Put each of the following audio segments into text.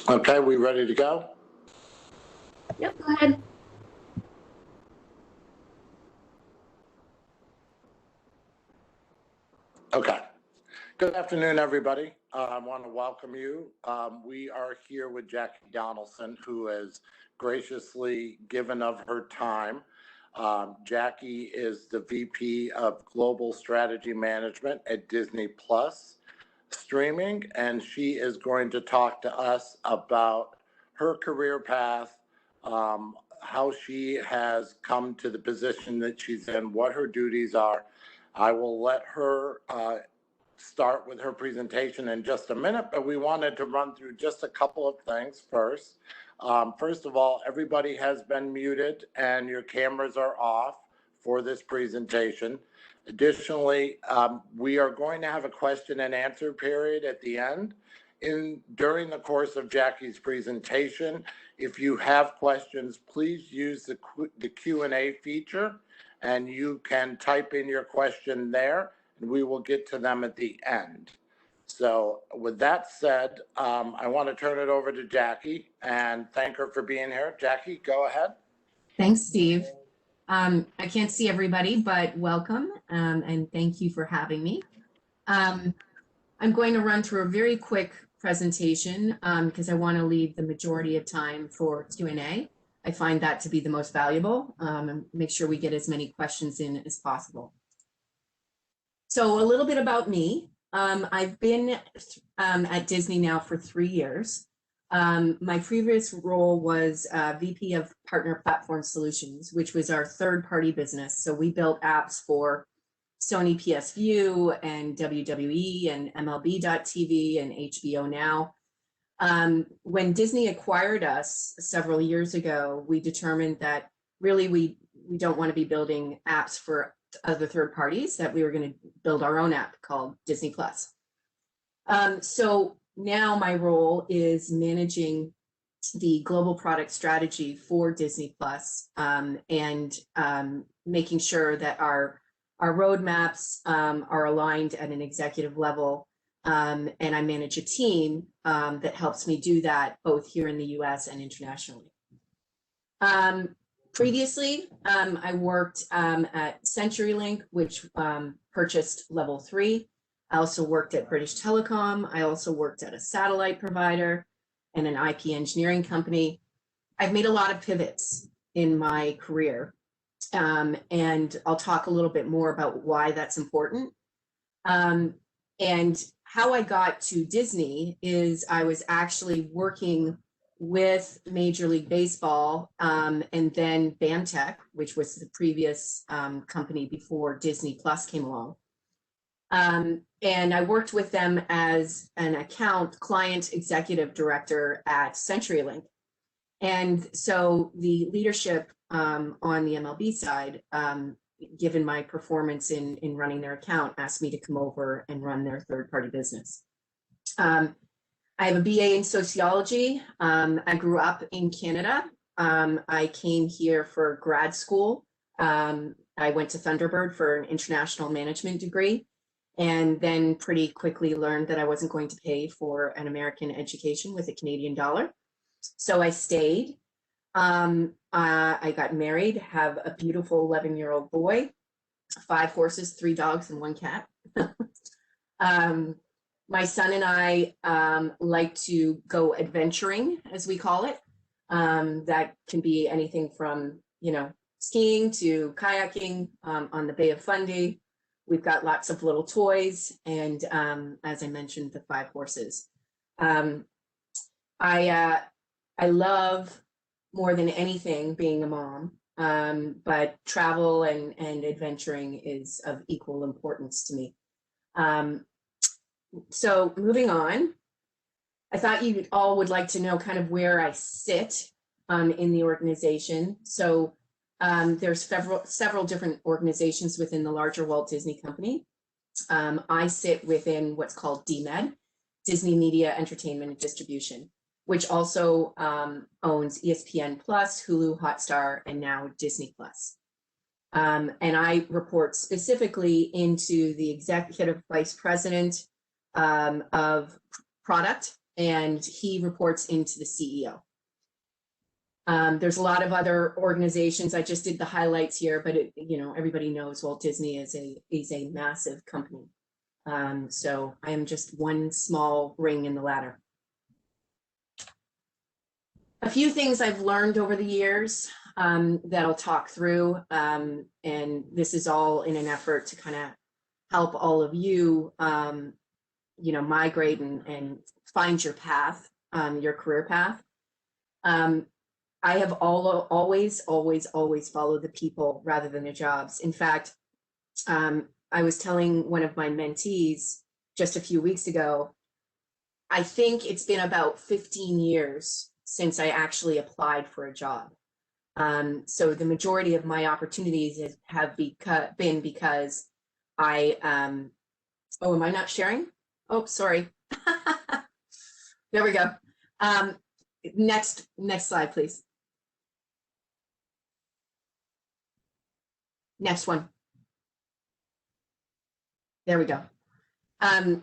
Okay, we ready to go? Yep, go ahead. Okay. Good afternoon, everybody. I want to welcome you. We are here with Jackie Donaldson, who has graciously given of her time. Jackie is the VP of Global Strategy Management at Disney Plus Streaming, and she is going to talk to us about her career path, how she has come to the position that she's in, what her duties are. I will let her start with her presentation in just a minute, but we wanted to run through just a couple of things first. First of all, everybody has been muted and your cameras are off for this presentation. Additionally, we are going to have a question and answer period at the end. During the course of Jackie's presentation, if you have questions, please use the Q&A feature and you can type in your question there and we will get to them at the end. So with that said, I want to turn it over to Jackie and thank her for being here. Jackie, go ahead. Thanks, Steve. I can't see everybody, but welcome and thank you for having me. I'm going to run through a very quick presentation because I want to leave the majority of time for Q&A. I find that to be the most valuable and make sure we get as many questions in as possible. So a little bit about me. I've been at Disney now for 3 years. My previous role was VP of Partner Platform Solutions, which was our third-party business. So we built apps for Sony PS View and WWE and MLB.TV and HBO Now. When Disney acquired us several years ago, we determined that really we don't want to be building apps for other third parties, that we were going to build our own app called Disney Plus. So now my role is managing the global product strategy for Disney Plus and making sure that our roadmaps are aligned at an executive level. And I manage a team that helps me do that both here in the US and internationally. Previously, I worked at CenturyLink, which purchased Level 3. I also worked at British Telecom. I also worked at a satellite provider and an IP engineering company. I've made a lot of pivots in my career, and I'll talk a little bit more about why that's important. And how I got to Disney is I was actually working with Major League Baseball and then BAMTech, which was the previous company before Disney Plus came along. And I worked with them as an account client executive director at CenturyLink. And so the leadership on the MLB side, given my performance in running their account, asked me to come over and run their third-party business. I have a BA in sociology. I grew up in Canada. I came here for grad school. I went to Thunderbird for an international management degree, and then pretty quickly learned that I wasn't going to pay for an American education with a Canadian dollar. So I stayed. I got married, have a beautiful 11-year-old boy, 5 horses, 3 dogs, and 1 cat. My son and I like to go adventuring, as we call it. That can be anything from, skiing to kayaking on the Bay of Fundy. We've got lots of little toys, and as I mentioned, the 5 horses. I love more than anything being a mom, but travel and adventuring is of equal importance to me. So moving on, I thought you all would like to know kind of where I sit in the organization. So there's several different organizations within the larger Walt Disney Company. I sit within what's called DMED, Disney Media Entertainment and Distribution, which also owns ESPN Plus, Hulu, Hotstar, and now Disney Plus. And I report specifically into the Executive Vice President of Product, and he reports into the CEO. There's a lot of other organizations. I just did the highlights here, but everybody knows Walt Disney is a massive company. So I am just one small ring in the ladder. A few things I've learned over the years that I'll talk through, and this is all in an effort to kind of help all of you, migrate and find your path, your career path. I have always followed the people rather than the jobs. In fact, I was telling one of my mentees just a few weeks ago, I think it's been about 15 years since I actually applied for a job. So the majority of my opportunities have been because I, oh, am I not sharing? Oh, sorry. There we go. Next slide, please. Next one. There we go. As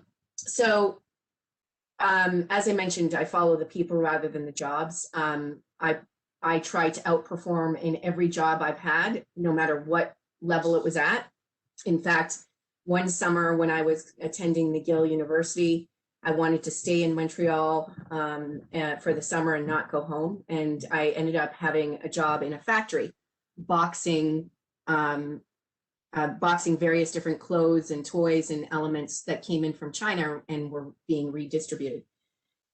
I mentioned, I follow the people rather than the jobs. I try to outperform in every job I've had, no matter what level it was at. In fact, one summer when I was attending McGill University, I wanted to stay in Montreal for the summer and not go home. And I ended up having a job in a factory, boxing various different clothes and toys and elements that came in from China and were being redistributed.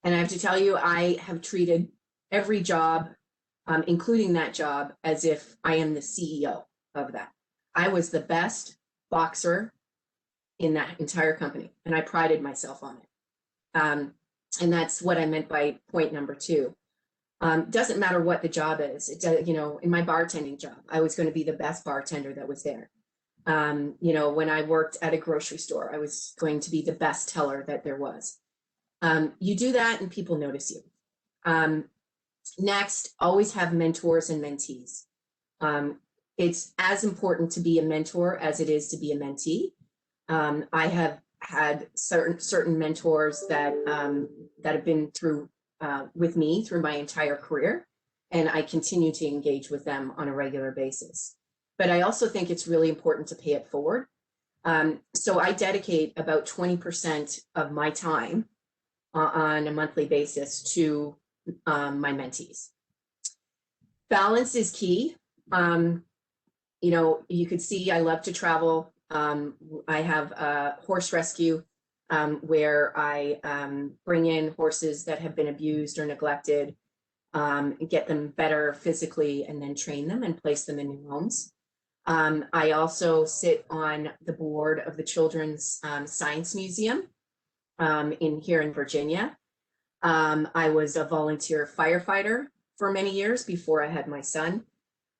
And I have to tell you, I have treated every job, including that job, as if I am the CEO of that. I was the best boxer in that entire company, and I prided myself on it. And that's what I meant by point number 2. Doesn't matter what the job is. It does, in my bartending job, I was going to be the best bartender that was there. When I worked at a grocery store, I was going to be the best teller that there was. You do that and people notice you. Next, always have mentors and mentees. It's as important to be a mentor as it is to be a mentee. I have had certain mentors that have been through with me through my entire career, and I continue to engage with them on a regular basis. But I also think it's really important to pay it forward. So I dedicate about 20% of my time on a monthly basis to my mentees. Balance is key. You could see I love to travel. I have a horse rescue where I bring in horses that have been abused or neglected, get them better physically, and then train them and place them in new homes. I also sit on the board of the Children's Science Museum here in Virginia. I was a volunteer firefighter for many years before I had my son.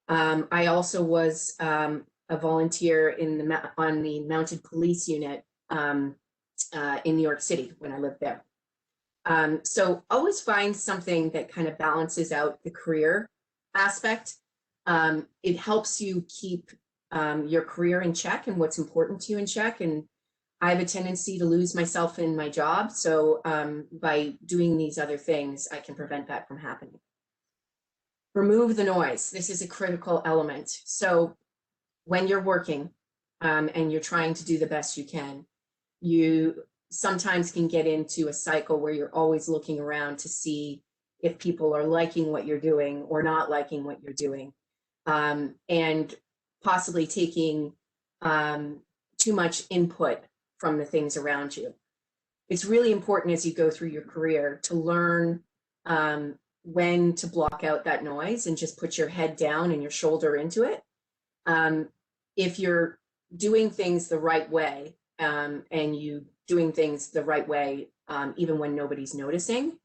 I also was a volunteer on the Mounted Police Unit in New York City when I lived there. So always find something that kind of balances out the career aspect. It helps you keep your career in check and what's important to you in check. And I have a tendency to lose myself in my job. So by doing these other things, I can prevent that from happening. Remove the noise. This is a critical element. So when you're working and you're trying to do the best you can, you sometimes can get into a cycle where you're always looking around to see if people are liking what you're doing or not liking what you're doing, and possibly taking too much input from the things around you. It's really important as you go through your career to learn when to block out that noise and just put your head down and your shoulder into it. If you're doing things the right way and you doing things the right way, even when nobody's noticing,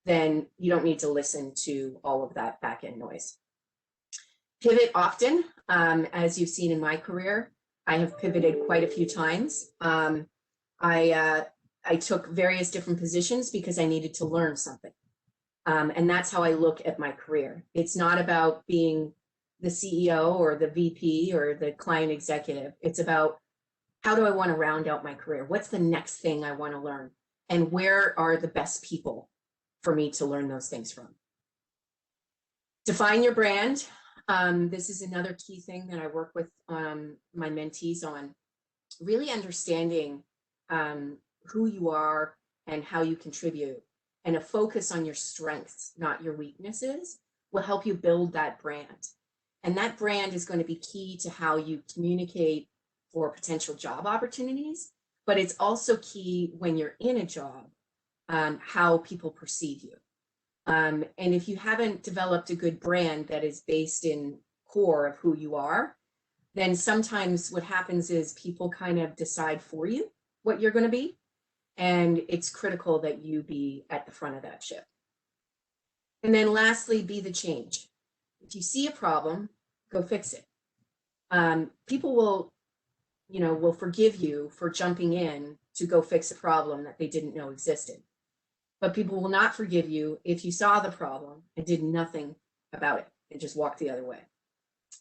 then you don't need to listen to all of that back end noise. Pivot often, as you've seen in my career. I have pivoted quite a few times. I took various different positions because I needed to learn something. And that's how I look at my career. It's not about being the CEO or the VP or the client executive. It's about, how do I want to round out my career? What's the next thing I want to learn? And where are the best people for me to learn those things from? Define your brand. This is another key thing that I work with my mentees on. Really understanding who you are and how you contribute, and a focus on your strengths, not your weaknesses, will help you build that brand. And that brand is going to be key to how you communicate for potential job opportunities, but it's also key when you're in a job, how people perceive you. And if you haven't developed a good brand that is based in core of who you are, then sometimes what happens is people kind of decide for you what you're going to be. And it's critical that you be at the front of that ship. And then lastly, be the change. If you see a problem, go fix it. People will forgive you for jumping in to go fix a problem that they didn't know existed. But people will not forgive you if you saw the problem and did nothing about it and just walked the other way.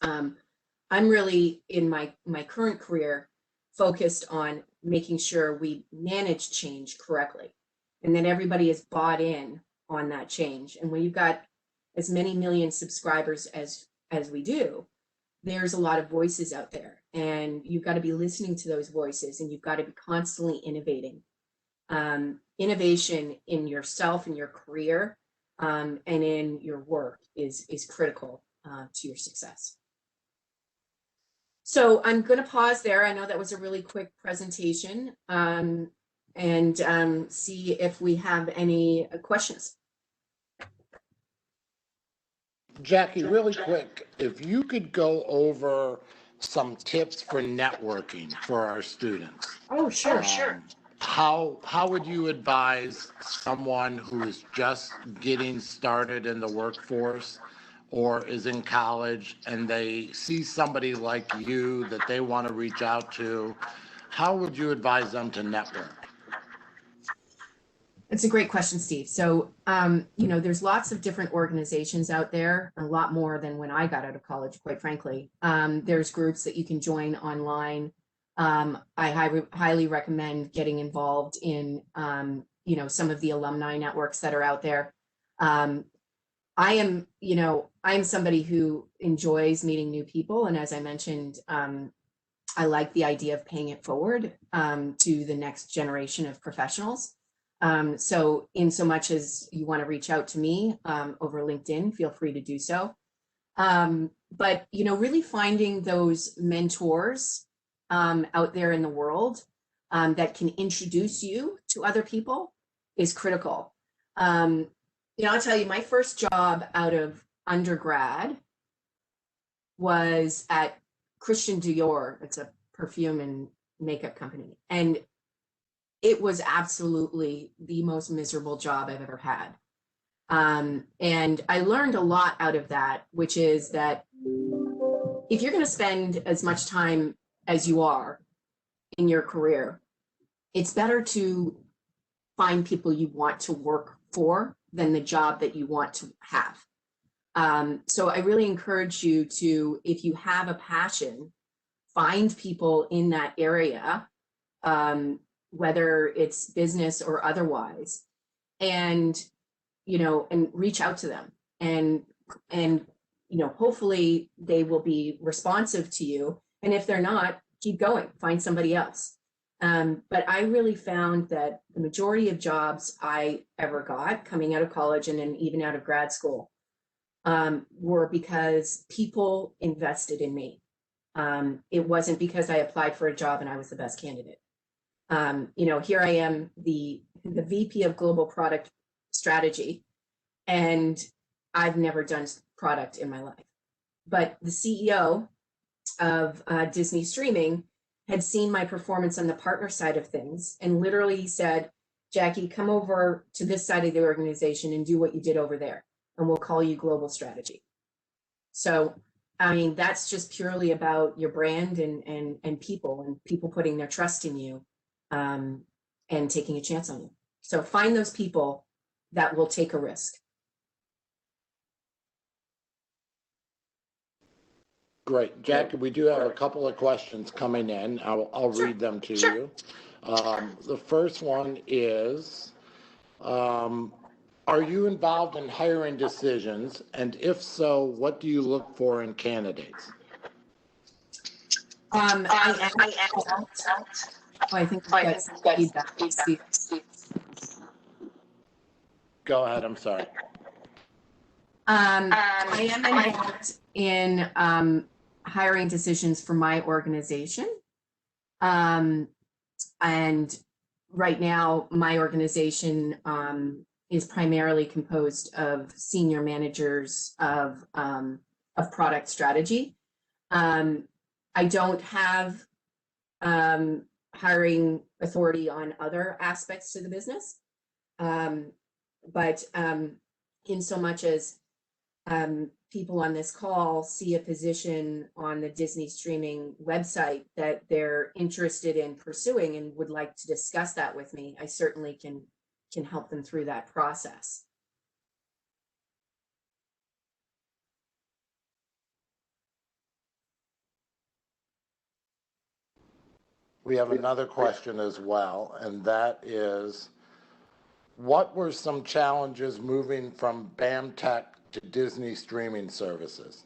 I'm really, in my current career, focused on making sure we manage change correctly, and that everybody is bought in on that change. And when you've got as many million subscribers as we do, there's a lot of voices out there, and you've got to be listening to those voices, and you've got to be constantly innovating. Innovation in yourself and your career, and in your work is critical to your success. So I'm going to pause there. I know that was a really quick presentation, and see if we have any questions. Jackie, really quick, if you could go over some tips for networking for our students. Oh, sure. How would you advise someone who is just getting started in the workforce or is in college and they see somebody like you that they want to reach out to? How would you advise them to network? It's a great question, Steve. So, there's lots of different organizations out there, a lot more than when I got out of college, quite frankly. There's groups that you can join online. I highly recommend getting involved in, some of the alumni networks that are out there. I'm somebody who enjoys meeting new people. And as I mentioned, I like the idea of paying it forward to the next generation of professionals. So in so much as you want to reach out to me over LinkedIn, feel free to do so. But, really finding those mentors out there in the world that can introduce you to other people is critical. I'll tell you, my first job out of undergrad was at Christian Dior. It's a perfume and makeup company. And it was absolutely the most miserable job I've ever had. And I learned a lot out of that, which is that if you're going to spend as much time as you are in your career, it's better to find people you want to work for than the job that you want to have. So I really encourage you to, if you have a passion, find people in that area, whether it's business or otherwise, and reach out to them, and hopefully they will be responsive to you. And if they're not, keep going, find somebody else. But I really found that the majority of jobs I ever got coming out of college and then even out of grad school were because people invested in me. It wasn't because I applied for a job and I was the best candidate. Here I am, the VP of Global Product Strategy, and I've never done product in my life. But the CEO of Disney Streaming had seen my performance on the partner side of things and literally said, Jackie, come over to this side of the organization and do what you did over there, and we'll call you global strategy. So, I mean, that's just purely about your brand and people putting their trust in you, and taking a chance on you. So find those people that will take a risk. Great. Jackie, we do have a couple of questions coming in. I'll read them to you. The first one is, are you involved in hiring decisions? And if so, what do you look for in candidates? I think that's feedback. Go ahead. I'm sorry. I am involved in hiring decisions for my organization. And right now, my organization is primarily composed of senior managers of product strategy. I don't have hiring authority on other aspects to the business, but in so much as people on this call see a position on the Disney streaming website that they're interested in pursuing and would like to discuss that with me, I certainly can help them through that process. We have another question as well, and that is, what were some challenges moving from BAMTech to Disney streaming services?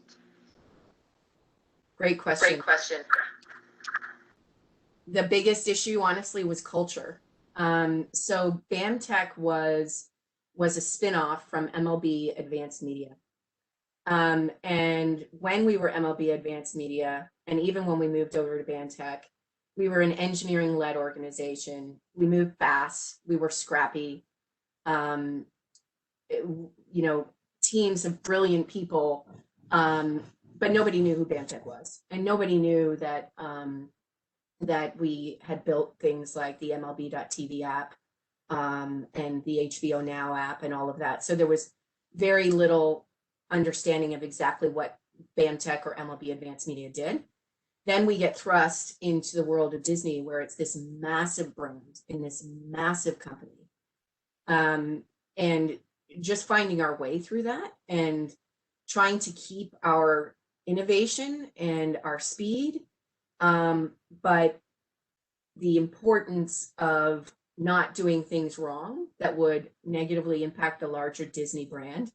Great question. Great question. The biggest issue, honestly, was culture. So BAMTech was a spinoff from MLB Advanced Media. And when we were MLB Advanced Media, and even when we moved over to BAMTech, we were an engineering-led organization. We moved fast. We were scrappy. Teams of brilliant people, but nobody knew who BAMTech was, and nobody knew that that we had built things like the MLB.TV app and the HBO Now app and all of that. So there was very little understanding of exactly what BAMTech or MLB Advanced Media did. Then we get thrust into the world of Disney, where it's this massive brand in this massive company. And just finding our way through that and trying to keep our innovation and our speed, but the importance of not doing things wrong that would negatively impact the larger Disney brand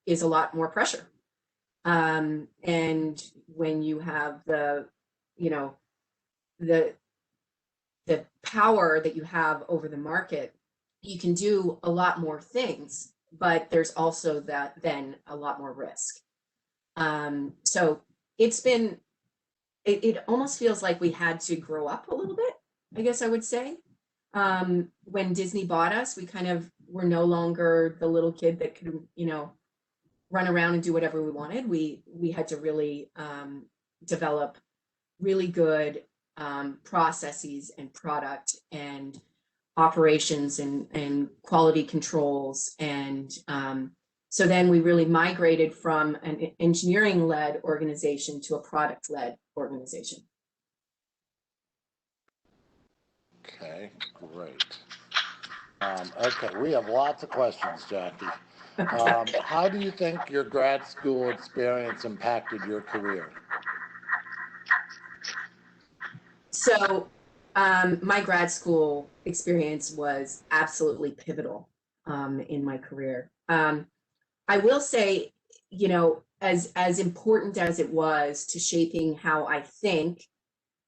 is a lot more pressure. And when you have the power that you have over the market, you can do a lot more things, but there's also then a lot more risk. So it almost feels like we had to grow up a little bit, I guess I would say. When Disney bought us, we kind of were no longer the little kid that could, run around and do whatever we wanted. We had to really develop really good processes and product and operations and quality controls. And so then we really migrated from an engineering-led organization to a product-led organization. Okay, great. Okay, we have lots of questions, Jackie. How do you think your grad school experience impacted your career? So my grad school experience was absolutely pivotal in my career. I will say, as important as it was to shaping how I think,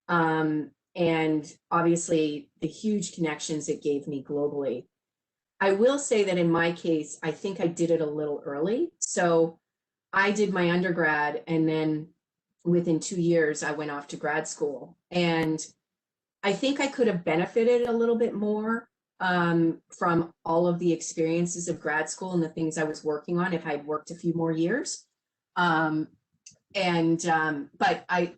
and obviously the huge connections it gave me globally, I will say that in my case, I think I did it a little early. So I did my undergrad, and then within 2 years, I went off to grad school. And I think I could have benefited a little bit more from all of the experiences of grad school and the things I was working on if I'd worked a few more years. But I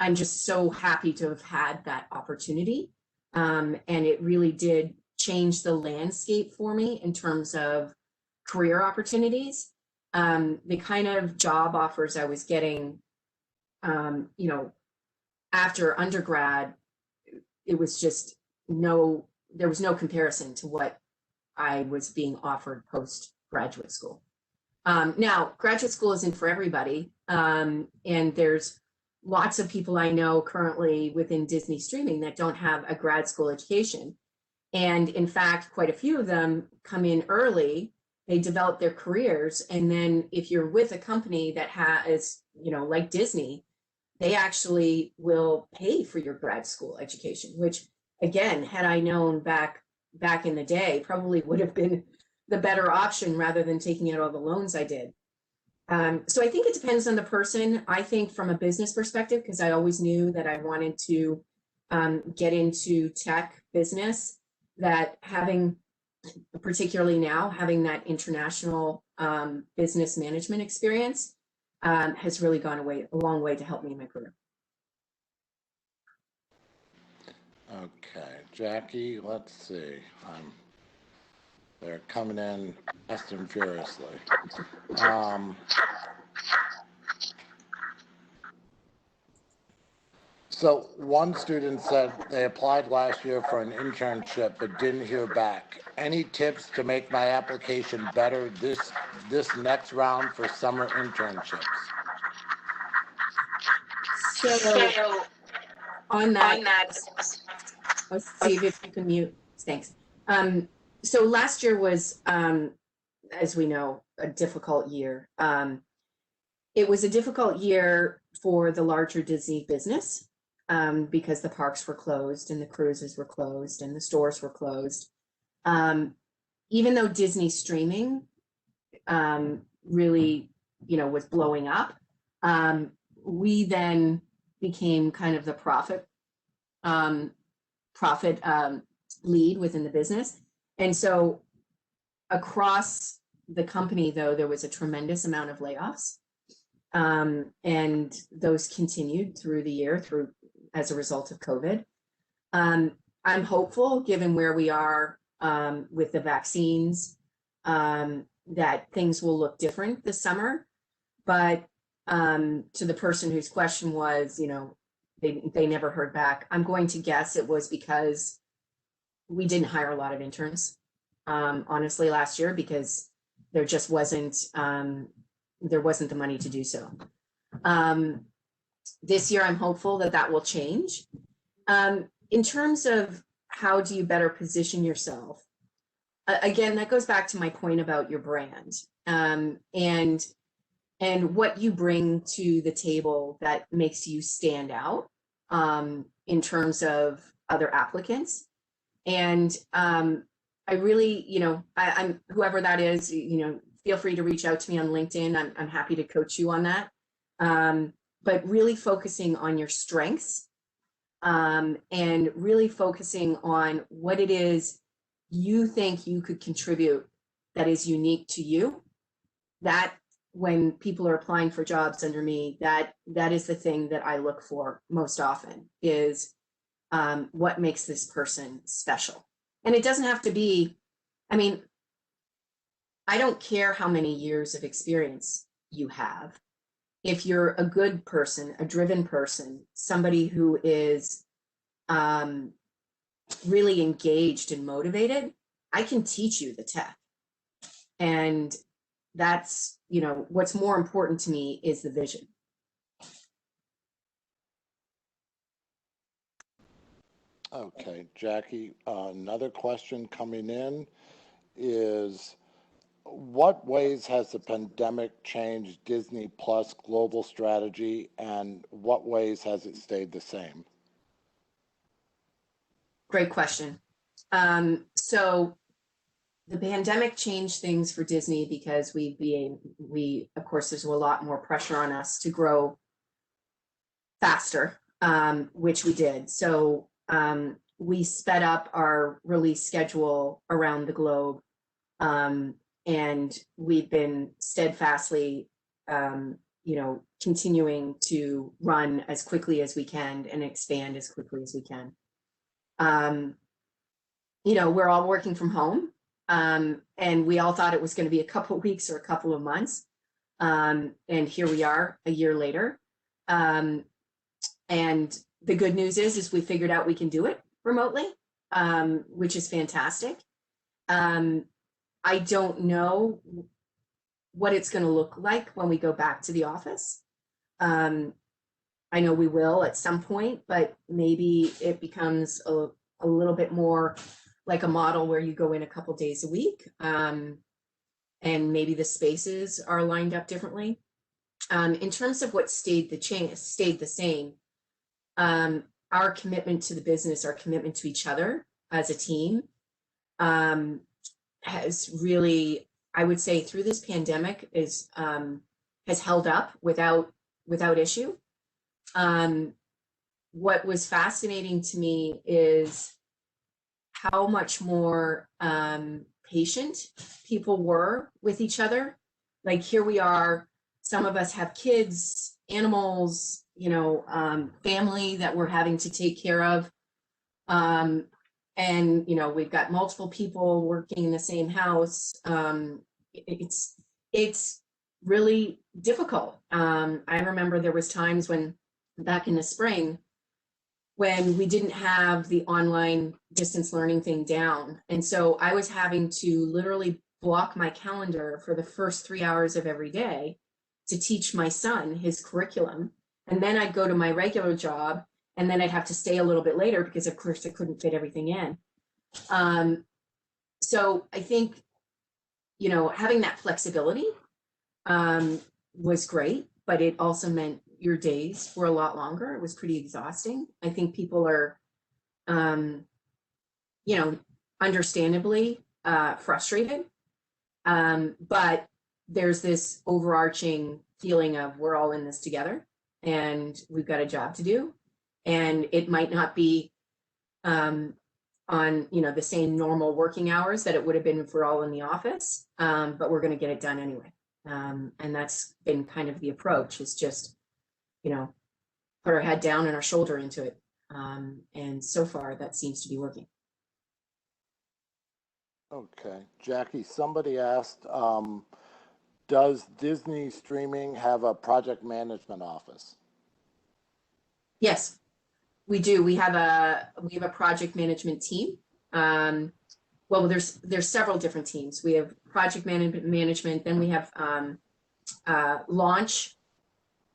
I'm just so happy to have had that opportunity. And it really did change the landscape for me in terms of career opportunities. The kind of job offers I was getting, you know, after undergrad, it was just there was no comparison to what I was being offered post graduate school. Now, graduate school isn't for everybody, and there's lots of people I know currently within Disney streaming that don't have a grad school education. And in fact, quite a few of them come in early, they develop their careers, and then if you're with a company that has, you know, like Disney, they actually will pay for your grad school education, which again, had I known back in the day, probably would have been the better option rather than taking out all the loans I did. So I think it depends on the person. I think from a business perspective, because I always knew that I wanted to get into tech business, that having, particularly now, having that international business management experience has really gone a long way to help me in my career. Okay, Jackie, let's see. They're coming in fast and furiously. So one student said they applied last year for an internship but didn't hear back. Any tips to make my application better this next round for summer internships? So on that, let's see if you can mute. Thanks. So last year was, as we know, a difficult year. It was a difficult year for the larger Disney business because the parks were closed and the cruises were closed and the stores were closed. Even though Disney streaming really, you know, was blowing up, we then became kind of the profit lead within the business. And so across the company, though, there was a tremendous amount of layoffs. And those continued through the year as a result of COVID. I'm hopeful, given where we are with the vaccines, that things will look different this summer. But to the person whose question was, you know, they never heard back, I'm going to guess it was because we didn't hire a lot of interns, honestly, last year, because there just wasn't the money to do so. This year, I'm hopeful that will change. In terms of how do you better position yourself, again, that goes back to my point about your brand and what you bring to the table that makes you stand out in terms of other applicants. And I really, you know, I'm whoever that is, you know, feel free to reach out to me on LinkedIn. I'm happy to coach you on that. But really focusing on your strengths and really focusing on what it is you think you could contribute that is unique to you. That when people are applying for jobs under me, that is the thing that I look for most often is what makes this person special. And it doesn't have to be, I mean, I don't care how many years of experience you have. If you're a good person, a driven person, somebody who is really engaged and motivated, I can teach you the tech. And that's, you know, what's more important to me is the vision. Okay, Jackie, another question coming in is, what ways has the pandemic changed Disney Plus global strategy, and what ways has it stayed the same? Great question. So the pandemic changed things for Disney because we of course, there's a lot more pressure on us to grow faster, which we did. So we sped up our release schedule around the globe. And we've been steadfastly continuing to run as quickly as we can and expand as quickly as we can. We're all working from home, and we all thought it was going to be a couple of weeks or a couple of months. And here we are a year later. And the good news is we figured out we can do it remotely, which is fantastic. I don't know what it's going to look like when we go back to the office. I know we will at some point, but maybe it becomes a little bit more like a model where you go in a couple days a week, and maybe the spaces are lined up differently. In terms of what stayed the same, our commitment to the business, our commitment to each other as a team, has really, I would say, through this pandemic has held up without issue. What was fascinating to me is how much more patient people were with each other. Like, here we are, some of us have kids, animals, family that we're having to take care of. And, we've got multiple people working in the same house. It's really difficult. I remember there was times when, back in the spring, when we didn't have the online distance learning thing down. And so I was having to literally block my calendar for the first 3 hours of every day to teach my son his curriculum. And then I'd go to my regular job, and then I'd have to stay a little bit later because, of course, I couldn't fit everything in. So I think, having that flexibility was great, but it also meant your days were a lot longer. It was pretty exhausting. I think people are, understandably frustrated. But there's this overarching feeling of we're all in this together and we've got a job to do. And it might not be on, the same normal working hours that it would have been if we're all in the office, but we're going to get it done anyway. And that's been kind of the approach, is just, put our head down and our shoulder into it. And so far that seems to be working. Okay, Jackie, somebody asked, does Disney Streaming have a project management office? Yes, we do. We have a project management team. Well, there's several different teams. We have project management, then we have launch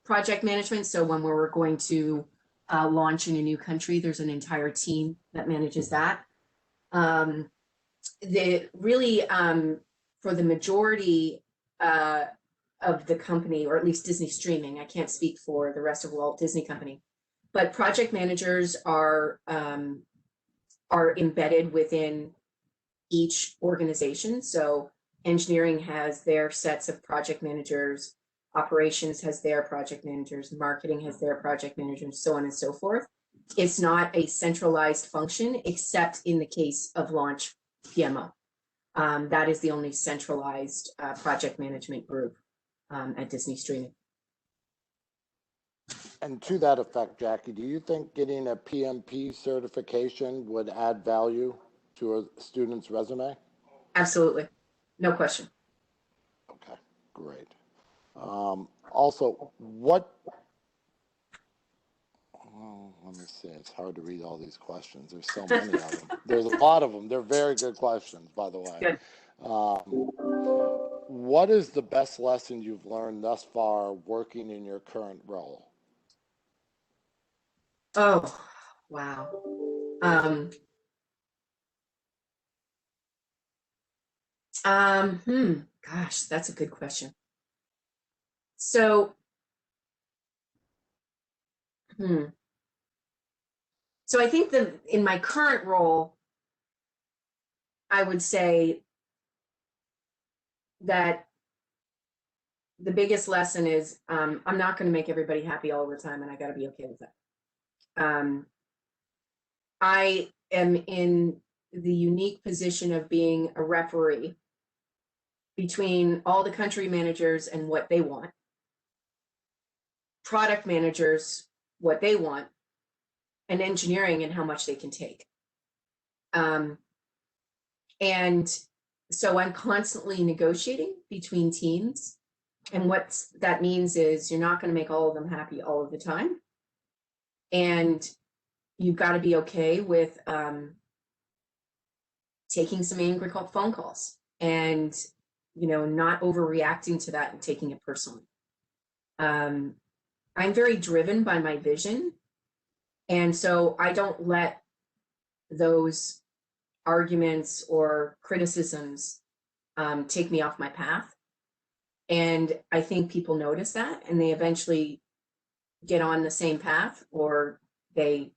project management. So when we're going to launch in a new country, there's an entire team that manages that. For the majority of the company, or at least Disney Streaming, I can't speak for the rest of Walt Disney Company, but project managers are embedded within each organization. So engineering has their sets of project managers, operations has their project managers, marketing has their project managers, so on and so forth. It's not a centralized function, except in the case of launch PMO. That is the only centralized project management group at Disney Streaming. And to that effect, Jackie, do you think getting a PMP certification would add value to a student's resume? Absolutely, no question. Okay, great. Also, let me see, it's hard to read all these questions. There's so many of them. There's a lot of them. They're very good questions, by the way. Good. What is the best lesson you've learned thus far working in your current role? Oh, wow. Gosh, that's a good question. So, So I think that in my current role, I would say that the biggest lesson is I'm not going to make everybody happy all the time, and I got to be okay with that. I am in the unique position of being a referee between all the country managers and what they want. product managers what they want, and engineering and how much they can take. And so I'm constantly negotiating between teams. And what that means is you're not going to make all of them happy all of the time. And you've got to be okay with taking some angry phone calls and, not overreacting to that and taking it personally. I'm very driven by my vision. And so I don't let those arguments or criticisms take me off my path. And I think people notice that, and they eventually get on the same path, or they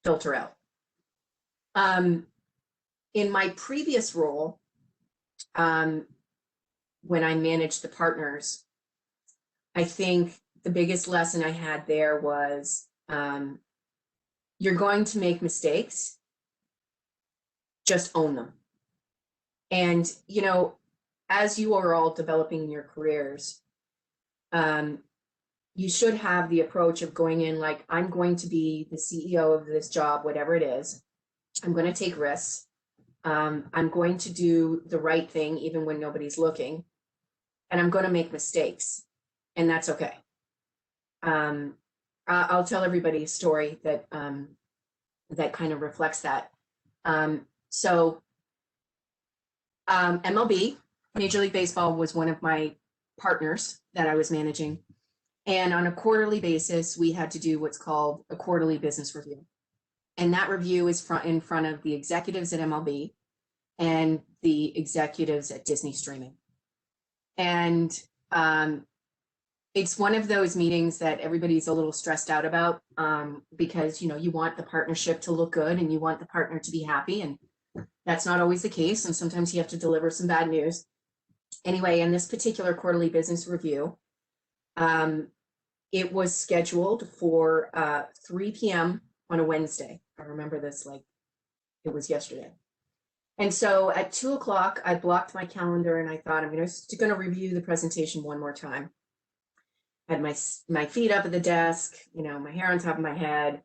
filter out. In my previous role, when I managed the partners, I think the biggest lesson I had there was you're going to make mistakes, just own them. And, as you are all developing your careers, you should have the approach of going in like, I'm going to be the CEO of this job, whatever it is. I'm going to take risks. I'm going to do the right thing, even when nobody's looking. And I'm going to make mistakes. And that's okay. I'll tell everybody a story that that kind of reflects that. MLB, Major League Baseball, was one of my partners that I was managing. And on a quarterly basis, we had to do what's called a quarterly business review. And that review is in front of the executives at MLB and the executives at Disney Streaming. And it's one of those meetings that everybody's a little stressed out about because, you want the partnership to look good and you want the partner to be happy. And that's not always the case. And sometimes you have to deliver some bad news. Anyway, in this particular quarterly business review, it was scheduled for 3 p.m. on a Wednesday. I remember this like it was yesterday. And so at 2 o'clock, I blocked my calendar and I thought, I'm just going to review the presentation one more time. I had my feet up at the desk, my hair on top of my head,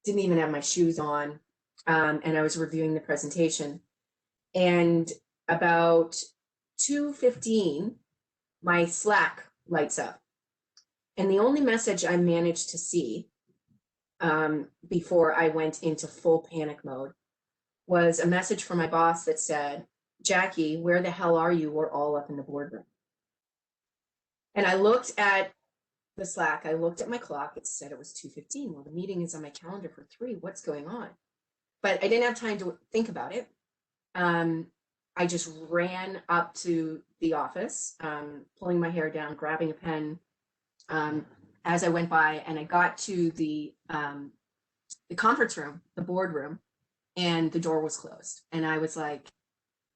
didn't even have my shoes on. And I was reviewing the presentation. And about 2:15, my Slack lights up. And the only message I managed to see before I went into full panic mode was a message from my boss that said, Jackie, where the hell are you? We're all up in the boardroom. And I looked at the Slack. I looked at my clock. It said it was 2:15. Well, the meeting is on my calendar for 3. What's going on? But I didn't have time to think about it. I just ran up to the office, pulling my hair down, grabbing a pen as I went by, and I got to the conference room, the boardroom, and the door was closed. And I was like,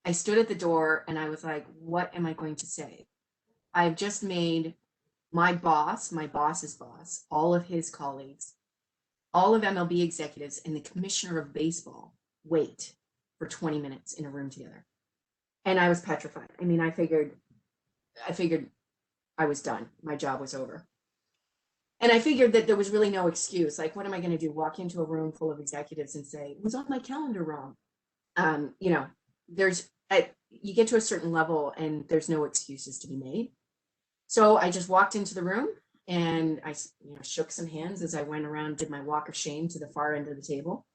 I stood at the door and I was like, what am I going to say? I've just made my boss, my boss's boss, all of his colleagues, all of MLB executives, and the commissioner of baseball wait for 20 minutes in a room together. And I was petrified. I mean, I figured I was done. My job was over. And I figured that there was really no excuse. Like, what am I going to do? Walk into a room full of executives and say, it was on my calendar wrong. You get to a certain level and there's no excuses to be made. So I just walked into the room and I shook some hands as I went around, did my walk of shame to the far end of the table.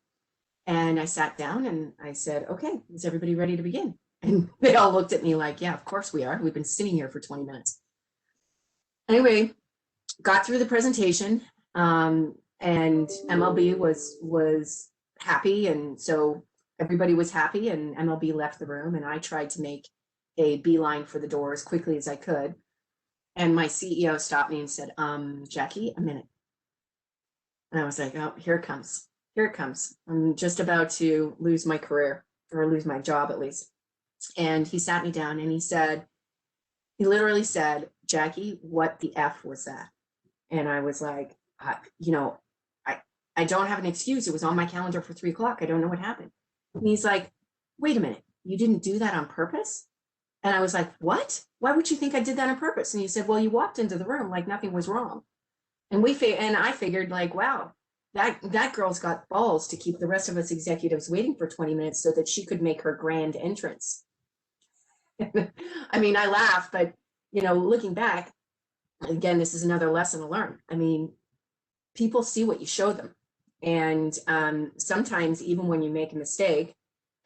And I sat down and I said, okay, is everybody ready to begin? And they all looked at me like, yeah, of course we are. We've been sitting here for 20 minutes. Anyway, got through the presentation, and MLB was happy. And so everybody was happy and MLB left the room. And I tried to make a beeline for the door as quickly as I could. And my CEO stopped me and said, Jackie, a minute. And I was like, oh, here it comes. Here it comes. I'm just about to lose my career, or lose my job at least. And he sat me down and he literally said, Jackie, what the F was that? And I was like, I don't have an excuse. It was on my calendar for 3 o'clock. I don't know what happened. And he's like, wait a minute, you didn't do that on purpose? And I was like, what? Why would you think I did that on purpose? And he said, well, you walked into the room like nothing was wrong. And I figured like, wow, that girl's got balls to keep the rest of us executives waiting for 20 minutes so that she could make her grand entrance. I mean, I laugh, but looking back, again, this is another lesson to learn. I mean, people see what you show them. And sometimes even when you make a mistake,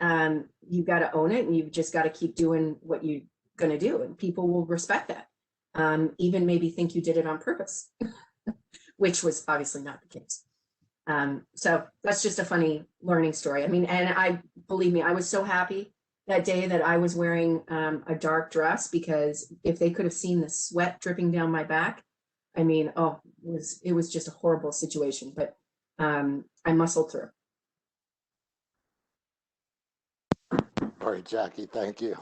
you got to own it, and you've just got to keep doing what you're going to do. And people will respect that. Even maybe think you did it on purpose, which was obviously not the case. So that's just a funny learning story. I mean, and believe me, I was so happy that day that I was wearing a dark dress, because if they could have seen the sweat dripping down my back, I mean, it was just a horrible situation, but I muscled through. All right, Jackie, thank you.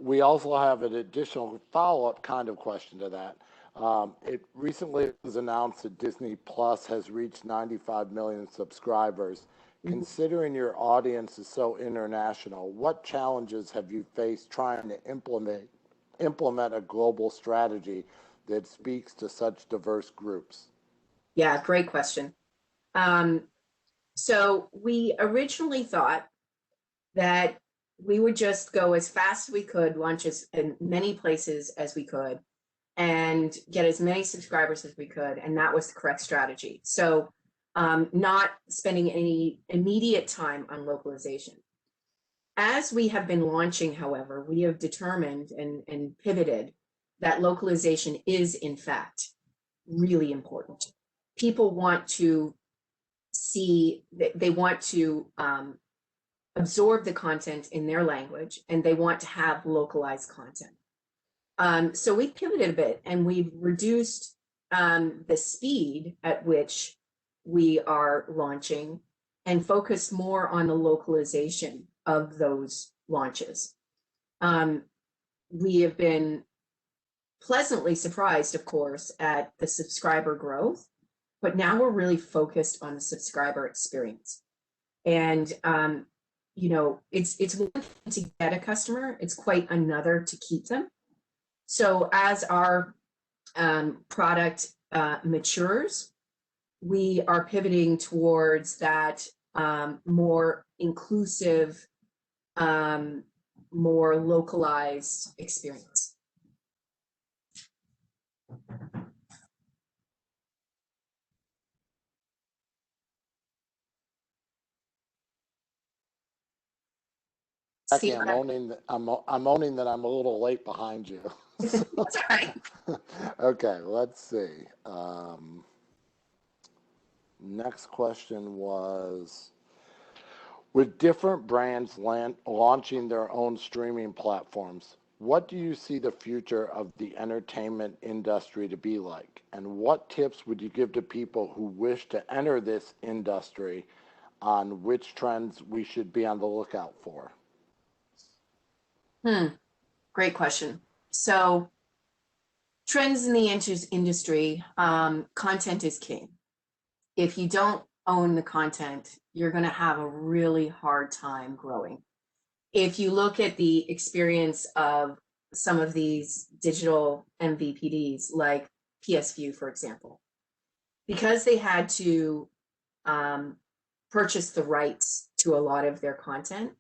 We also have an additional follow-up kind of question to that. It recently was announced that Disney Plus has reached 95 million subscribers. Considering your audience is so international, what challenges have you faced trying to implement a global strategy that speaks to such diverse groups? Yeah, great question. So we originally thought that we would just go as fast as we could, launch in many places as we could, and get as many subscribers as we could, and that was the correct strategy. So not spending any immediate time on localization. As we have been launching, however, we have determined and pivoted that localization is, in fact, really important. People want to see, they want to absorb the content in their language, and they want to have localized content. So we pivoted a bit, and we've reduced the speed at which we are launching and focused more on the localization of those launches. We have been pleasantly surprised, of course, at the subscriber growth, but now we're really focused on the subscriber experience. And it's one thing to get a customer, it's quite another to keep them. So as our product matures, we are pivoting towards that more inclusive, more localized experience. Jackie, I'm owning that I'm a little late behind you. That's all right. Okay, let's see. Next question was, with different brands launching their own streaming platforms, what do you see the future of the entertainment industry to be like? And what tips would you give to people who wish to enter this industry on which trends we should be on the lookout for? Great question. So trends in the industry, content is king. If you don't own the content, you're going to have a really hard time growing. If you look at the experience of some of these digital MVPDs, like PSView, for example, because they had to purchase the rights to a lot of their content,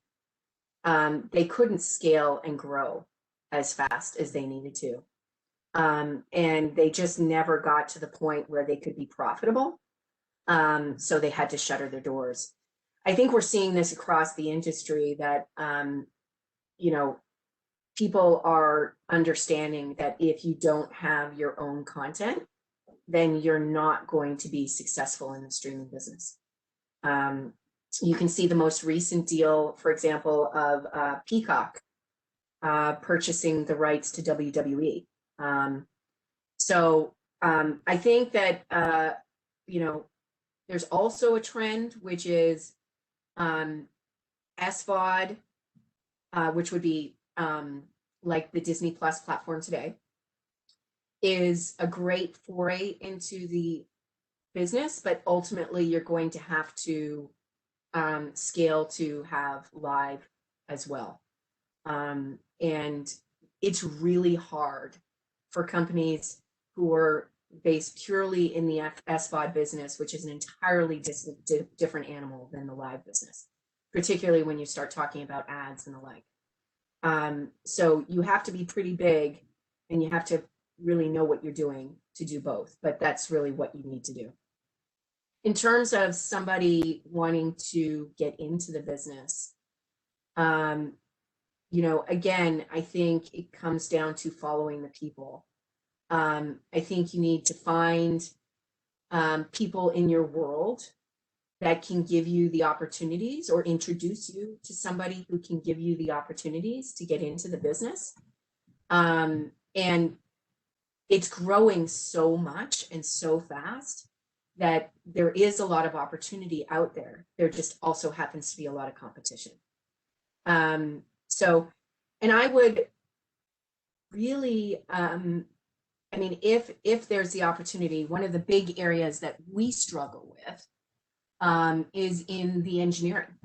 they couldn't scale and grow as fast as they needed to. And they just never got to the point where they could be profitable. So they had to shutter their doors. I think we're seeing this across the industry that, people are understanding that if you don't have your own content, then you're not going to be successful in the streaming business. You can see the most recent deal, for example, of Peacock purchasing the rights to WWE. So I think that, there's also a trend, which is SVOD, which would be like the Disney Plus platform today, is a great foray into the business, but ultimately you're going to have to scale to have live as well. And it's really hard for companies who are based purely in the SVOD business, which is an entirely different animal than the live business, particularly when you start talking about ads and the like. So you have to be pretty big and you have to really know what you're doing to do both, but that's really what you need to do. In terms of somebody wanting to get into the business, you know, again, I think it comes down to following the people. I think you need to find people in your world that can give you the opportunities or introduce you to somebody who can give you the opportunities to get into the business. And it's growing so much and so fast that there is a lot of opportunity out there. There just also happens to be a lot of competition. So, and I would really, I mean, if there's the opportunity, one of the big areas that we struggle with is in the engineering.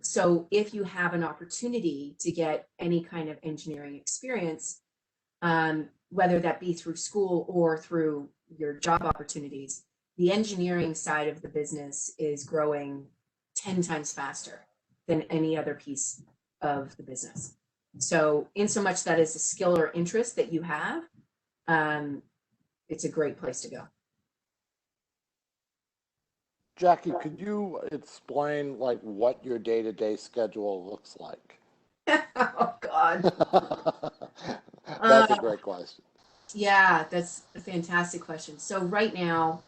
So if you have an opportunity to get any kind of engineering experience, whether that be through school or through your job opportunities, the engineering side of the business is growing 10 times faster than any other piece of the business. So in so much that is a skill or interest that you have, it's a great place to go. Jackie, could you explain like what your day-to-day schedule looks like? Oh God. That's a great question. Yeah, that's a fantastic question. So right now,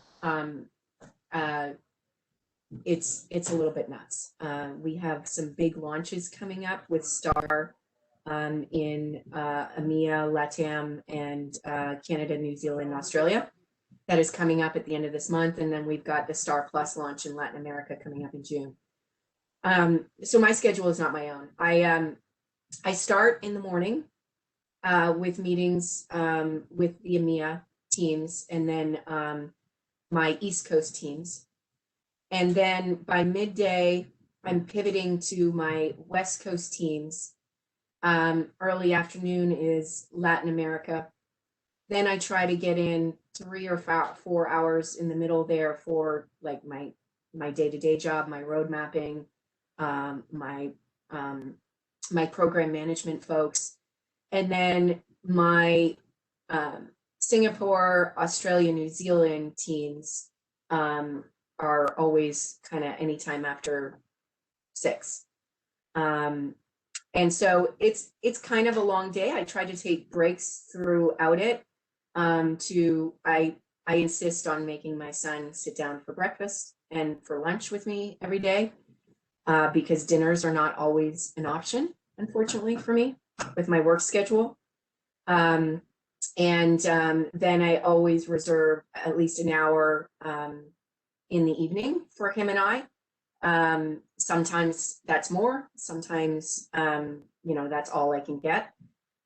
it's a little bit nuts. We have some big launches coming up with Star in EMEA, LATAM, and Canada, New Zealand, and Australia. That is coming up at the end of this month. And then we've got the Star Plus launch in Latin America coming up in June. So my schedule is not my own. I start in the morning with meetings with the EMEA teams and then my East Coast teams. And then by midday, I'm pivoting to my West Coast teams. Early afternoon is Latin America. Then I try to get in 3 or 4 hours in the middle there for like my day-to-day job, my road mapping, my program management folks. And then my Singapore, Australia, New Zealand teams are always kind of anytime after 6. And so it's kind of a long day. I try to take breaks throughout it. I insist on making my son sit down for breakfast and for lunch with me every day, because dinners are not always an option, unfortunately, for me with my work schedule. And then I always reserve at least an hour in the evening for him and I. Sometimes that's more, sometimes, you know, that's all I can get.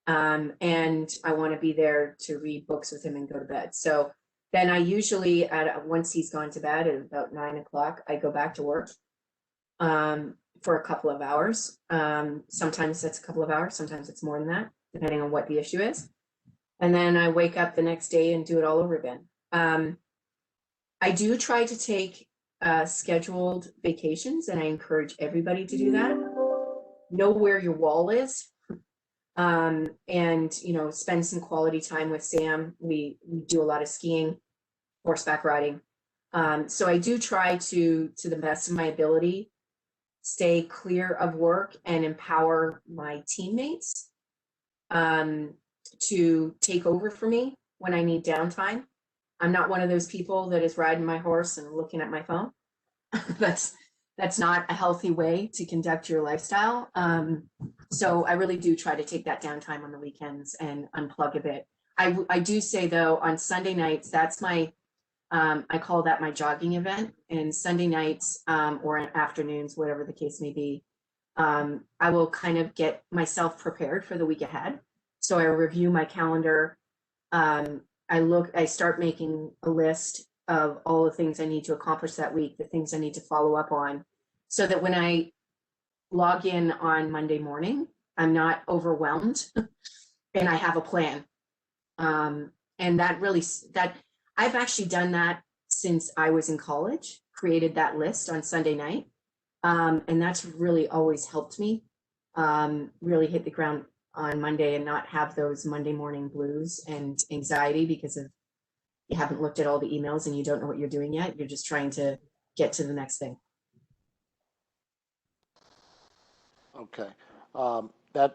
And I want to be there to read books with him and go to bed. So then I usually, once he's gone to bed at about 9 o'clock, I go back to work for a couple of hours. Sometimes that's a couple of hours, sometimes it's more than that, depending on what the issue is. And then I wake up the next day and do it all over again. I do try to take scheduled vacations, and I encourage everybody to do that. Know where your wall is, and you know, spend some quality time with Sam. We do a lot of skiing, horseback riding. So I do try to the best of my ability, stay clear of work and empower my teammates to take over for me when I need downtime. I'm not one of those people that is riding my horse and looking at my phone. That's not a healthy way to conduct your lifestyle. So I really do try to take that downtime on the weekends and unplug a bit. I do say though, on Sunday nights, that's my, I call that my jogging event. And Sunday nights or afternoons, whatever the case may be, I will kind of get myself prepared for the week ahead. So I review my calendar. I start making a list of all the things I need to accomplish that week, the things I need to follow up on, so that when I log in on Monday morning, I'm not overwhelmed and I have a plan. And that really, I've actually done that since I was in college, created that list on Sunday night. And that's really always helped me really hit the ground on Monday and not have those Monday morning blues and anxiety because of you haven't looked at all the emails and you don't know what you're doing yet. You're just trying to get to the next thing. Okay.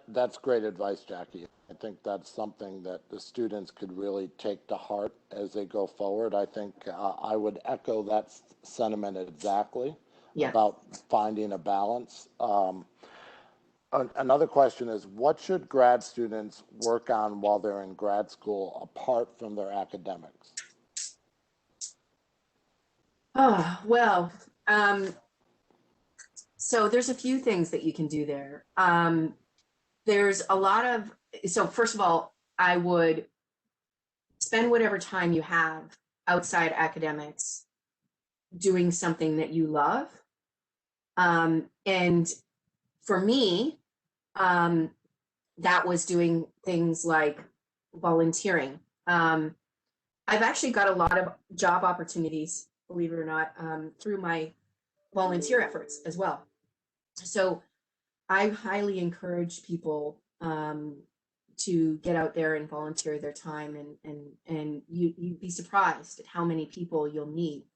That's great advice, Jackie. I think that's something that the students could really take to heart as they go forward. I think I would echo that sentiment exactly about finding a balance. Another question is, what should grad students work on while they're in grad school apart from their academics? Oh, well, so there's a few things that you can do there. There's a lot of, so first of all, I would spend whatever time you have outside academics doing something that you love. And for me, that was doing things like volunteering. I've actually got a lot of job opportunities, believe it or not, through my volunteer efforts as well. So I highly encourage people to get out there and volunteer their time, and you'd be surprised at how many people you'll meet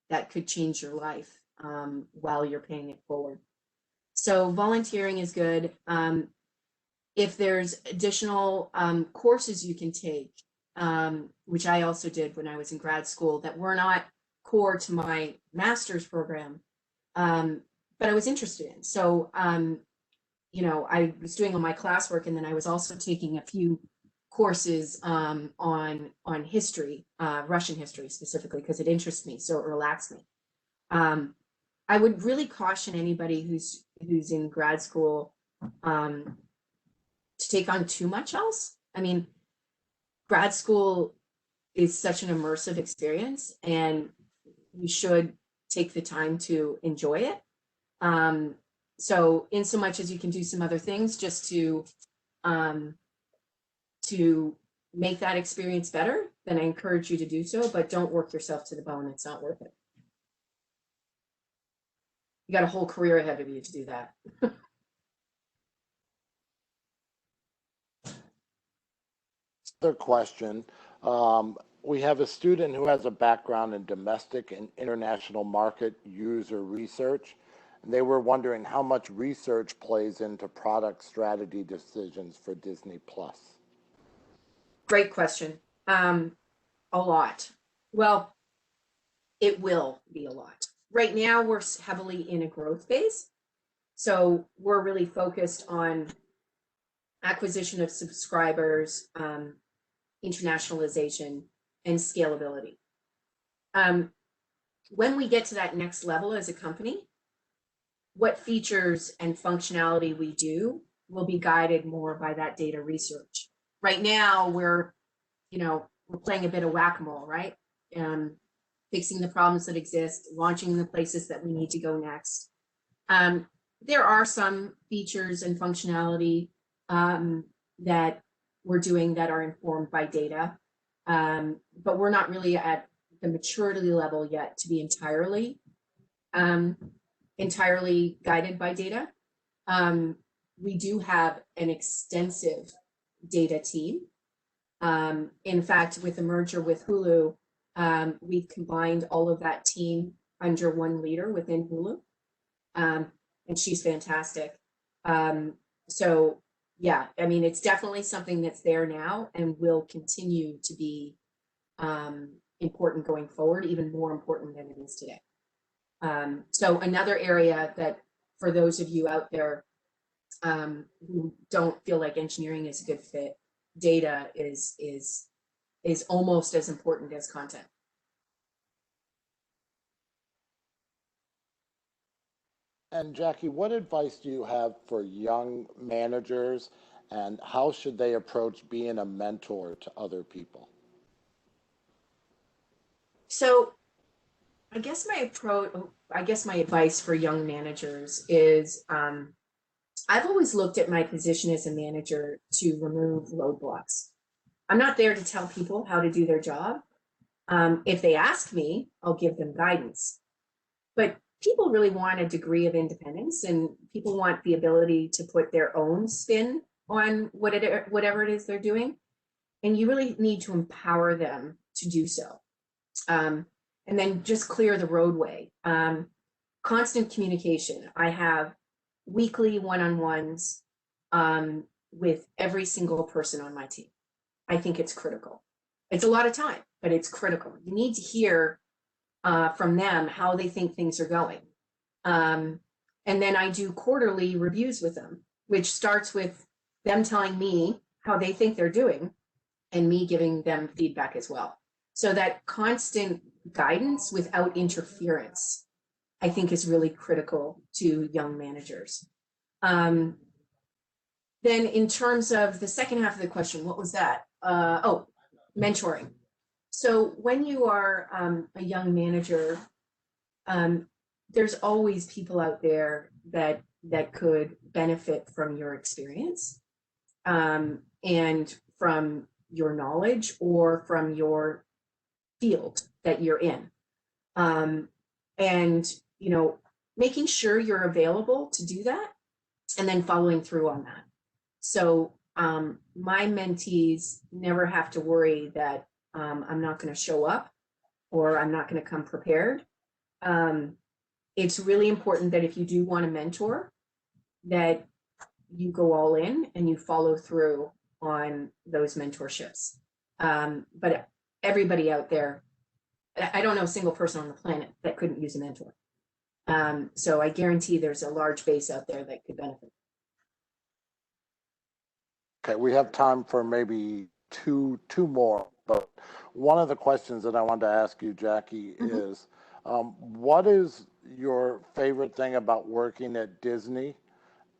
that could change your life while you're paying it forward. So volunteering is good. If there's additional courses you can take, which I also did when I was in grad school that were not core to my master's program, but I was interested in. So, you know, I was doing all my classwork, and then I was also taking a few courses on history, Russian history specifically, because it interests me, so it relaxed me. I would really caution anybody who's in grad school to take on too much else. I mean, grad school is such an immersive experience, and you should take the time to enjoy it. So in so much as you can do some other things just to make that experience better, then I encourage you to do so, but don't work yourself to the bone. It's not worth it. You got a whole career ahead of you to do that. Another question. We have a student who has a background in domestic and international market user research. And they were wondering how much research plays into product strategy decisions for Disney Plus. Great question. A lot. Well, it will be a lot. Right now, we're heavily in a growth phase. So we're really focused on acquisition of subscribers, internationalization, and scalability. When we get to that next level as a company, what features and functionality we do will be guided more by that data research. Right now, we're playing a bit of whack-a-mole, right? Fixing the problems that exist, launching the places that we need to go next. There are some features and functionality that we're doing that are informed by data, but we're not really at the maturity level yet to be entirely guided by data. We do have an extensive data team. In fact, with the merger with Hulu, we've combined all of that team under one leader within Hulu, and she's fantastic. So yeah, I mean, it's definitely something that's there now and will continue to be important going forward, even more important than it is today. So another area that for those of you out there who don't feel like engineering is a good fit, data is almost as important as content. And Jackie, what advice do you have for young managers, and how should they approach being a mentor to other people? So I guess my advice for young managers is I've always looked at my position as a manager to remove roadblocks. I'm not there to tell people how to do their job. If they ask me, I'll give them guidance. But people really want a degree of independence, and people want the ability to put their own spin on whatever it is they're doing. And you really need to empower them to do so. And then just clear the roadway. Constant communication. I have weekly one-on-ones with every single person on my team. I think it's critical. It's a lot of time, but it's critical. You need to hear from them how they think things are going. And then I do quarterly reviews with them, which starts with them telling me how they think they're doing and me giving them feedback as well. So that constant guidance without interference, I think, is really critical to young managers. Then in terms of the second half of the question, what was that? Oh, mentoring. So when you are a young manager, there's always people out there that could benefit from your experience and from your knowledge or from your field that you're in. And, you know, making sure you're available to do that and then following through on that. So my mentees never have to worry that I'm not going to show up or I'm not going to come prepared. It's really important that if you do want to mentor, that you go all in and you follow through on those mentorships. But everybody out there, I don't know a single person on the planet that couldn't use a mentor. So I guarantee there's a large base out there that could benefit. Okay, we have time for maybe two more, but one of the questions that I wanted to ask you, Jackie, is what is your favorite thing about working at Disney?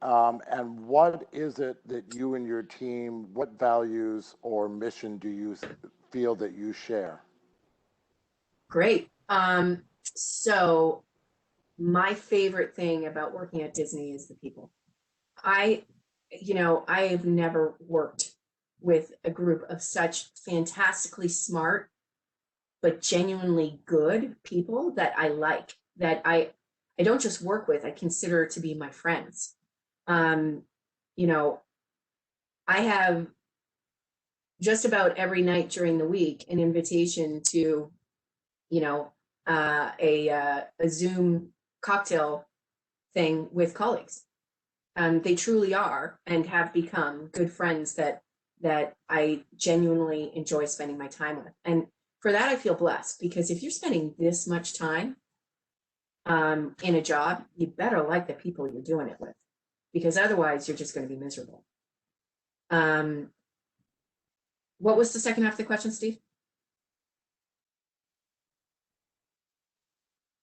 And what is it that you and your team, what values or mission do you feel that you share? Great. So my favorite thing about working at Disney is the people. I have never worked with a group of such fantastically smart, but genuinely good people that I like, that I don't just work with, I consider to be my friends. You know, I have just about every night during the week an invitation to, you know, a Zoom cocktail thing with colleagues. They truly are and have become good friends that I genuinely enjoy spending my time with. And for that, I feel blessed, because if you're spending this much time in a job, you better like the people you're doing it with, because otherwise you're just going to be miserable. What was the second half of the question, Steve?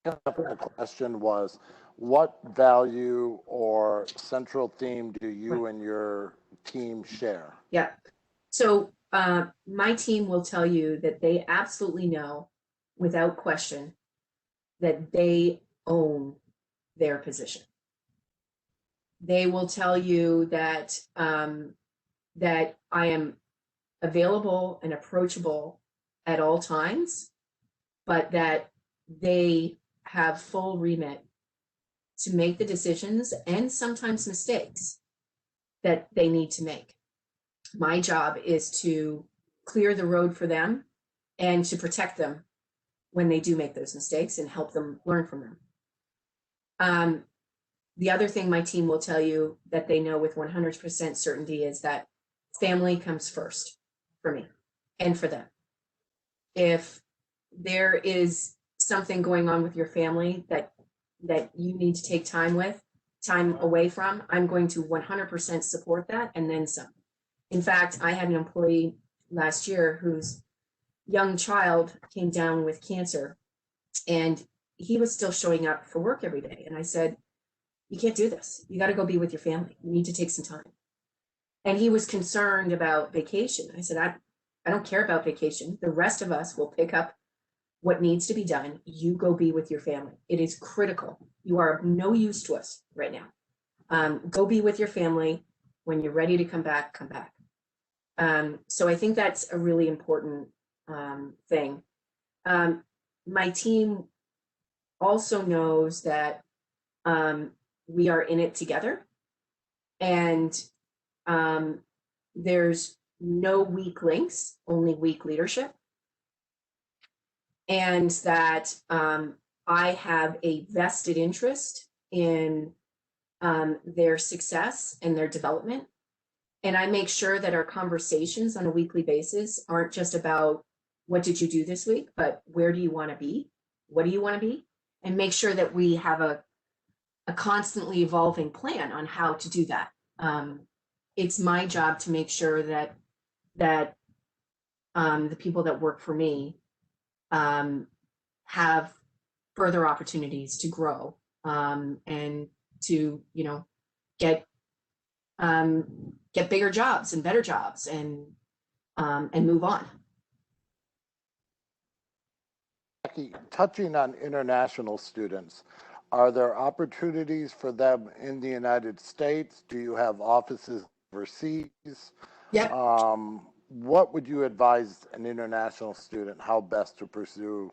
The question was, what value or central theme do you and your team share? Yeah. So my team will tell you that they absolutely know, without question, that they own their position. They will tell you that that I am available and approachable at all times, but that they have full remit to make the decisions and sometimes mistakes that they need to make. My job is to clear the road for them and to protect them when they do make those mistakes and help them learn from them. The other thing my team will tell you that they know with 100% certainty is that family comes first for me and for them. If there is something going on with your family that you need to take time away from, I'm going to 100% support that and then some. In fact, I had an employee last year whose young child came down with cancer, and he was still showing up for work every day. And I said, you can't do this. You got to go be with your family. You need to take some time. And he was concerned about vacation. I said, I don't care about vacation. The rest of us will pick up what needs to be done. You go be with your family. It is critical. You are of no use to us right now. Go be with your family. When you're ready to come back, come back. So I think that's a really important thing. My team also knows that we are in it together, and there's no weak links, only weak leadership. And that I have a vested interest in their success and their development. And I make sure that our conversations on a weekly basis aren't just about what did you do this week, but where do you want to be? What do you want to be? And make sure that we have a constantly evolving plan on how to do that. It's my job to make sure that the people that work for me have further opportunities to grow and to, get bigger jobs and better jobs and move on. Jackie, touching on international students, are there opportunities for them in the United States? Do you have offices overseas? Yep. What would you advise an international student how best to pursue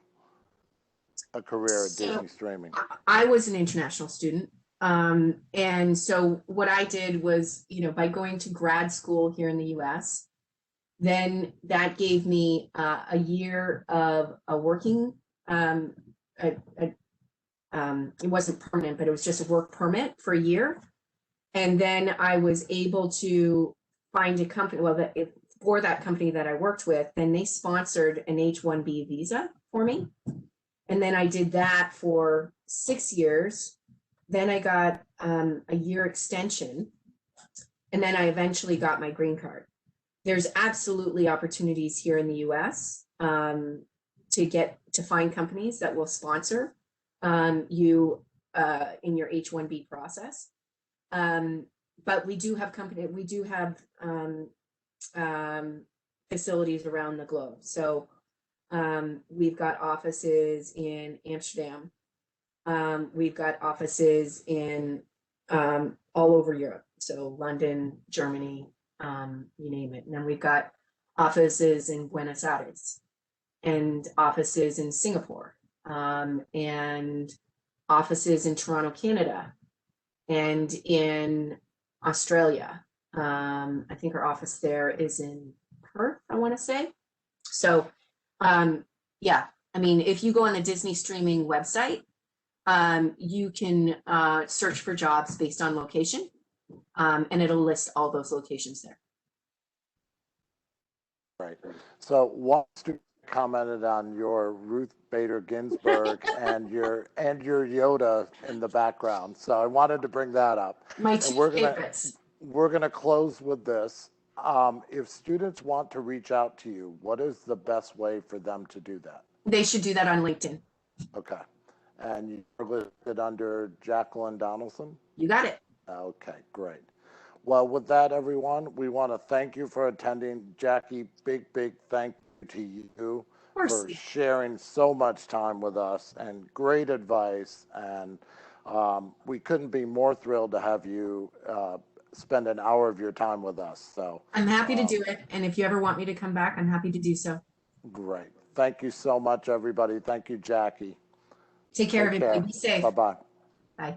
a career at Disney Streaming? I was an international student. And so what I did was, by going to grad school here in the US, then that gave me a year of a working, it wasn't permanent, but it was just a work permit for a year. And then I was able to find a company, for that company that I worked with, then they sponsored an H-1B visa for me. And then I did that for 6 years. Then I got a year extension. And then I eventually got my green card. There's absolutely opportunities here in the US to find companies that will sponsor you in your H-1B process. But we do have facilities around the globe. So we've got offices in Amsterdam. We've got offices in all over Europe. So London, Germany, you name it. And then we've got offices in Buenos Aires and offices in Singapore and offices in Toronto, Canada, and in Australia. I think our office there is in Perth, I want to say. So, yeah, I mean, if you go on the Disney Streaming website, you can search for jobs based on location, and it'll list all those locations there. Right. So one student commented on your Ruth Bader Ginsburg and your Yoda in the background. So I wanted to bring that up. My two favorites. We're gonna close with this. If students want to reach out to you, what is the best way for them to do that? They should do that on LinkedIn. Okay. And you're listed under Jacqueline Donaldson? You got it. Okay, great. Well, with that, everyone, we want to thank you for attending. Jackie, big thank you to you for sharing so much time with us and great advice. And we couldn't be more thrilled to have you spend an hour of your time with us. So I'm happy to do it. And if you ever want me to come back, I'm happy to do so. Great. Thank you so much, everybody. Thank you, Jackie. Take care, everybody. Be safe. Bye-bye. Bye.